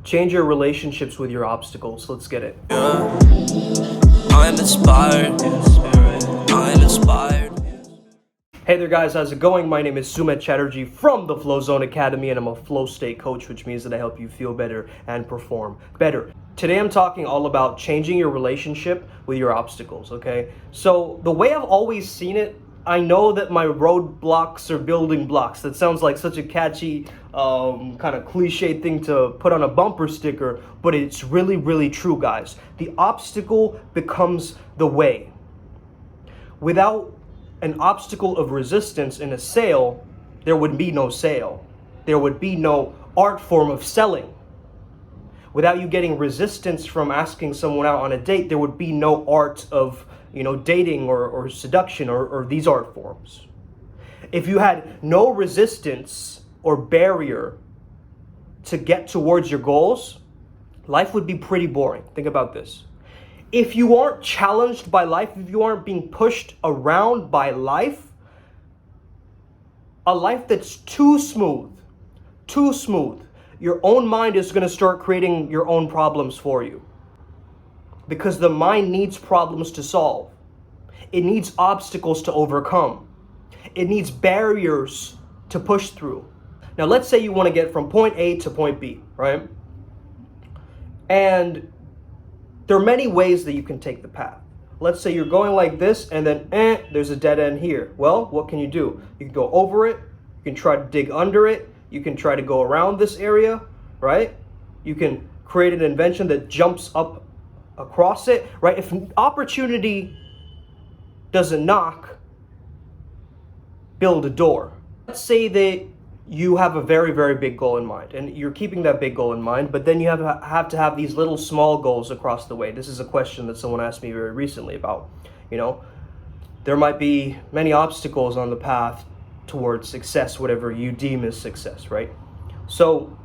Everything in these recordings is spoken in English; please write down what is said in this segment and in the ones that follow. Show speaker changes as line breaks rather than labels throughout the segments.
Change your relationships with your obstacles. Let's get it.
Yeah. I'm inspired. I'm inspired.
Hey there guys, how's it going? My name is Sumit Chatterjee from the Flow Zone Academy, and I'm a flow state coach, which means that I help you feel better and perform better. Today I'm talking all about changing your relationship with your obstacles, okay? So the way I've always seen it, I know that my roadblocks are building blocks. That sounds like such a catchy, kind of cliche thing to put on a bumper sticker, but it's really, really true, guys. The obstacle becomes the way. Without an obstacle of resistance in a sale, there would be no sale. There would be no art form of selling. Without you getting resistance from asking someone out on a date, there would be no art of, dating or seduction or these art forms. If you had no resistance or barrier to get towards your goals, life would be pretty boring. Think about this. If you aren't challenged by life, if you aren't being pushed around by life, a life that's too smooth, your own mind is going to start creating your own problems for you. Because the mind needs problems to solve. It needs obstacles to overcome. It needs barriers to push through. Now, let's say you want to get from point A to point B, right? And there are many ways that you can take the path. Let's say you're going like this and then there's a dead end here. Well, what can you do? You can go over it. You can try to dig under it. You can try to go around this area, right? You can create an invention that jumps up across it, right? If an opportunity doesn't knock, build a door. Let's say that you have a very, very big goal in mind, and you're keeping that big goal in mind, but then you have to have these little small goals across the way. This is a question that someone asked me very recently about, there might be many obstacles on the path towards success, whatever you deem as success, right? So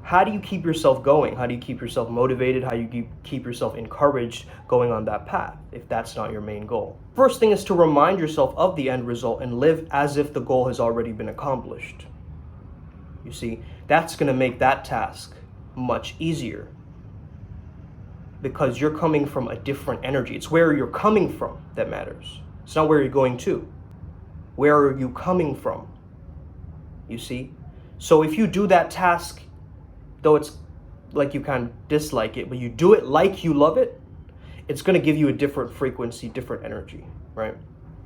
how do you keep yourself going? How do you keep yourself motivated? How do you keep yourself encouraged going on that path if that's not your main goal? First thing is to remind yourself of the end result and live as if the goal has already been accomplished. You see, that's going to make that task much easier because you're coming from a different energy. It's where you're coming from that matters. It's not where you're going to. Where are you coming from? You see? So if you do that task, though it's like you kind of dislike it, but you do it like you love it, it's going to give you a different frequency, different energy, right?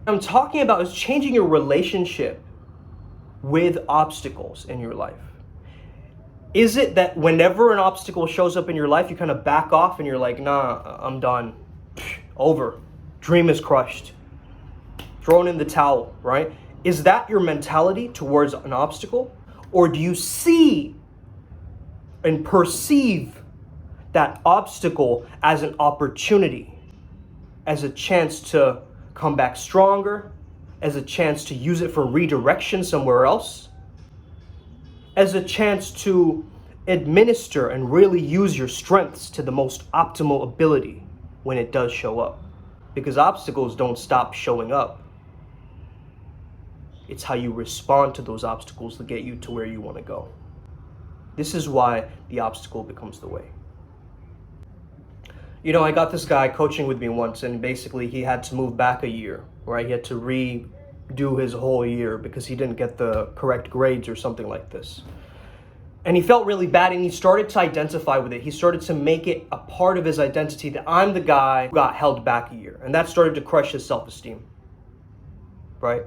What I'm talking about is changing your relationship with obstacles in your life. Is it that whenever an obstacle shows up in your life, you kind of back off and you're like, nah, I'm done, over, dream is crushed, thrown in the towel, right? Is that your mentality towards an obstacle? Or do you see and perceive that obstacle as an opportunity, as a chance to come back stronger, as a chance to use it for redirection somewhere else, as a chance to administer and really use your strengths to the most optimal ability when it does show up? Because obstacles don't stop showing up. It's how you respond to those obstacles that get you to where you want to go. This is why the obstacle becomes the way. I got this guy coaching with me once, and basically he had to move back a year, right? He had to redo his whole year because he didn't get the correct grades or something like this. And he felt really bad, and he started to identify with it. He started to make it a part of his identity that I'm the guy who got held back a year. And that started to crush his self-esteem, right?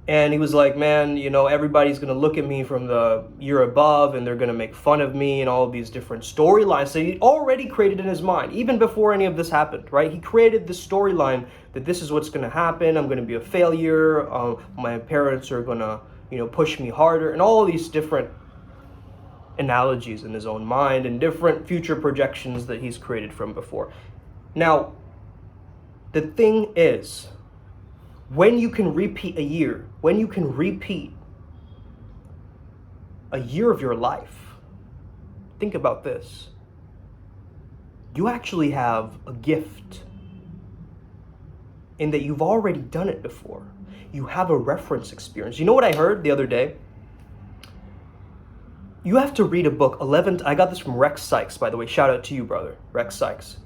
And he was like, man, everybody's going to look at me from the year above and they're going to make fun of me and all of these different storylines that he already created in his mind, even before any of this happened, right? He created the storyline that this is what's going to happen. I'm going to be a failure. My parents are going to, push me harder, and all of these different analogies in his own mind and different future projections that he's created from before. Now, the thing is, when you can repeat a year, when you can repeat a year of your life, think about this. You actually have a gift in that you've already done it before. You have a reference experience. You know what I heard the other day? You have to read a book 11, I got this from Rex Sykes, by the way, shout out to you, brother, Rex Sykes.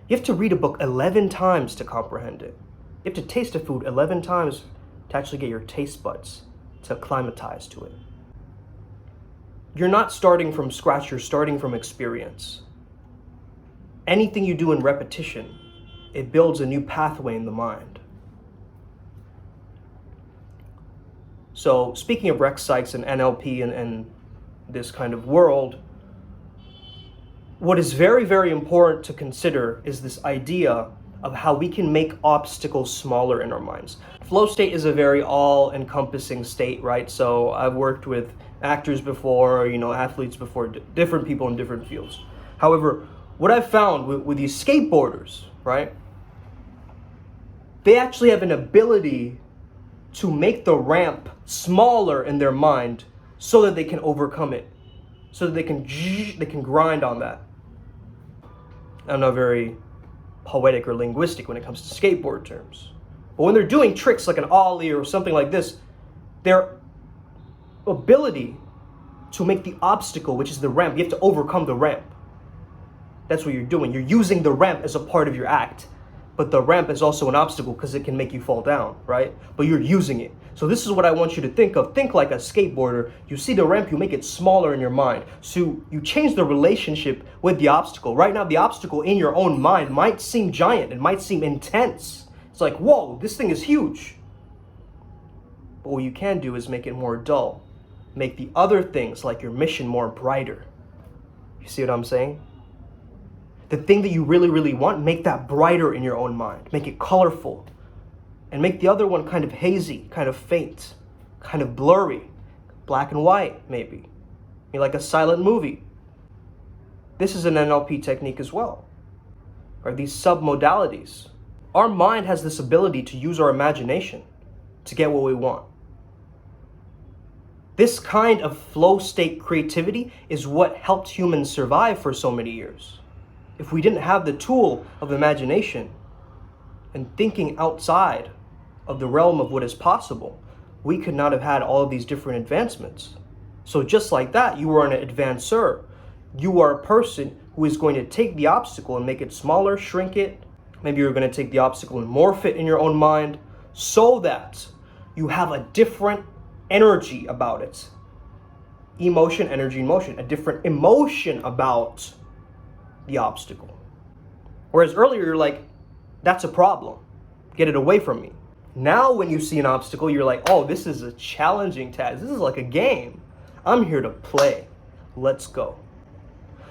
You have to read a book 11 times to comprehend it. You have to taste a food 11 times to actually get your taste buds to acclimatize to it. You're not starting from scratch, you're starting from experience. Anything you do in repetition, it builds a new pathway in the mind. So speaking of Rex Sykes and NLP and this kind of world, what is very, very important to consider is this idea of how we can make obstacles smaller in our minds. Flow state is a very all-encompassing state, right? So I've worked with actors before, athletes before, different people in different fields. However, what I've found with these skateboarders, right? They actually have an ability to make the ramp smaller in their mind so that they can overcome it, so that they can grind on that. I'm not very poetic or linguistic when it comes to skateboard terms. But when they're doing tricks like an ollie or something like this, their ability to make the obstacle, which is the ramp, you have to overcome the ramp. That's what you're doing. You're using the ramp as a part of your act. But the ramp is also an obstacle because it can make you fall down, right? But you're using it. So this is what I want you to think of. Think like a skateboarder. You see the ramp, you make it smaller in your mind. So you change the relationship with the obstacle. Right now, the obstacle in your own mind might seem giant. It might seem intense. It's like, whoa, this thing is huge. But what you can do is make it more dull. Make the other things like your mission more brighter. You see what I'm saying? The thing that you really, really want, make that brighter in your own mind. Make it colorful. And make the other one kind of hazy, kind of faint, kind of blurry. Black and white, maybe. Like a silent movie. This is an NLP technique as well. Or these submodalities. Our mind has this ability to use our imagination to get what we want. This kind of flow state creativity is what helped humans survive for so many years. If we didn't have the tool of imagination and thinking outside of the realm of what is possible, we could not have had all of these different advancements. So just like that, you are an advancer. You are a person who is going to take the obstacle and make it smaller, shrink it. Maybe you're going to take the obstacle and morph it in your own mind so that you have a different energy about it. Emotion, energy, emotion. A different emotion about the obstacle. Whereas earlier you're like, that's a problem. Get it away from me. Now when you see an obstacle, you're like, oh, this is a challenging task. This is like a game. I'm here to play. Let's go.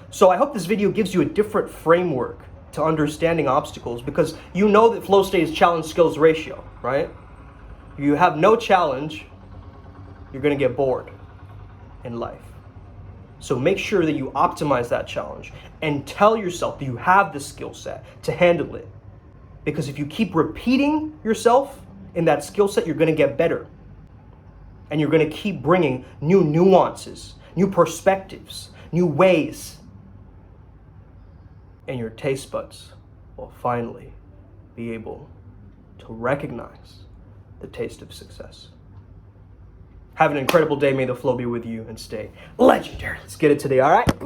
So I hope this video gives you a different framework to understanding obstacles, because you know that flow state is challenge skills ratio, right? If you have no challenge, you're going to get bored in life. So make sure that you optimize that challenge and tell yourself that you have the skill set to handle it. Because if you keep repeating yourself in that skill set, you're going to get better. And you're going to keep bringing new nuances, new perspectives, new ways. And your taste buds will finally be able to recognize the taste of success. Have an incredible day. May the flow be with you and stay legendary. Let's get it today, all right? Cool.